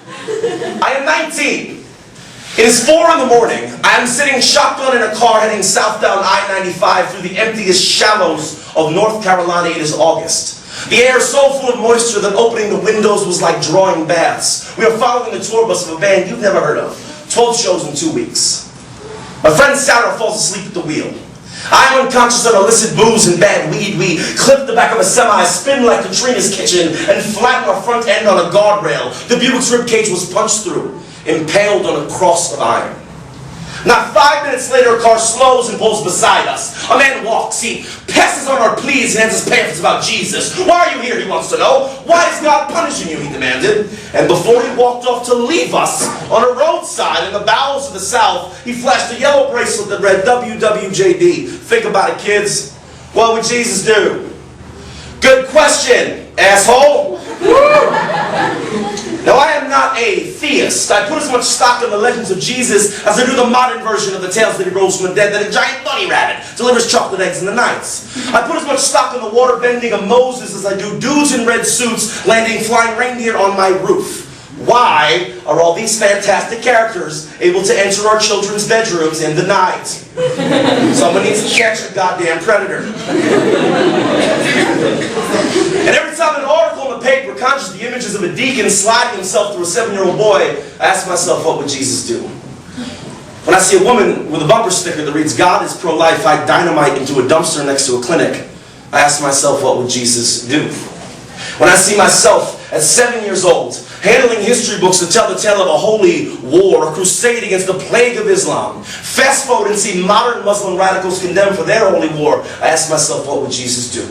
I am 19. It is 4 in the morning. I am sitting shotgun in a car heading southbound I-95 through the emptiest shallows of North Carolina. It is August. The air is so full of moisture that opening the windows was like drawing baths. We are following the tour bus of a band you've never heard of. 12 shows in 2 weeks. My friend Sarah falls asleep at the wheel. I am unconscious of illicit booze and bad weed. We clip the back of a semi, spin like Katrina's kitchen, and flatten our front end on a guardrail. The Buick's ribcage was punched through, impaled on a cross of iron. Not 5 minutes later, a car slows and pulls beside us. A man walks. He passes on our pleas and hands us pamphlets about Jesus. Why are you here, he wants to know. Why is God punishing you, he demanded. And before he walked off to leave us, on a roadside in the bowels of the South, he flashed a yellow bracelet that read WWJD. Think about it, kids. What would Jesus do? Good question, asshole. Now, I am not a theist. I put as much stock in the legends of Jesus as I do the modern version of the tales that he rose from the dead, that a giant bunny rabbit delivers chocolate eggs in the nights. I put as much stock in the water bending of Moses as I do dudes in red suits landing flying reindeer on my roof. Why are all these fantastic characters able to enter our children's bedrooms in the night? Someone needs to catch a goddamn predator. And every time an article in the paper conjures the images of a deacon sliding himself through a 7-year-old boy, I ask myself, what would Jesus do? When I see a woman with a bumper sticker that reads, God is pro-life, I dynamite into a dumpster next to a clinic, I ask myself, what would Jesus do? When I see myself at 7 years old, handling history books to tell the tale of a holy war, a crusade against the plague of Islam, fast forward and see modern Muslim radicals condemned for their holy war, I ask myself, what would Jesus do?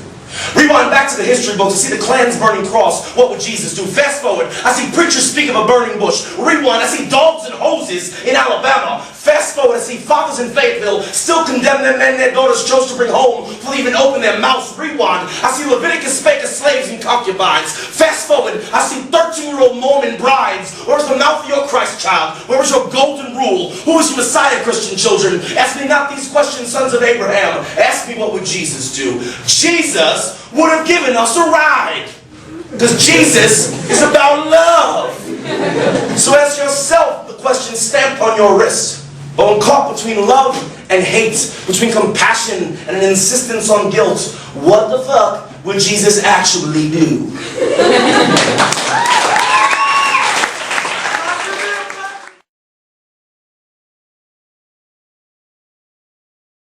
Rewind back to the history books to see the Klan's burning cross. What would Jesus do? Fast forward, I see preachers speak of a burning bush. Rewind, I see dogs and hoses in Alabama. Fast forward, I see fathers in Fayetteville still condemn their men their daughters chose to bring home before they even open their mouths. Rewind, I see Leviticus spake of slaves and concubines. Fast forward, I see 13-year-old Mormon brides. Where is the mouth of your Christ child? Where is your golden rule? Who is your Messiah, Christian children? Ask me not these questions, sons of Abraham. Ask me, what would Jesus do? Jesus would have given us a ride. Because Jesus is about love. So ask yourself the question stamped on your wrist. But when caught between love and hate, between compassion and an insistence on guilt, what the fuck would Jesus actually do?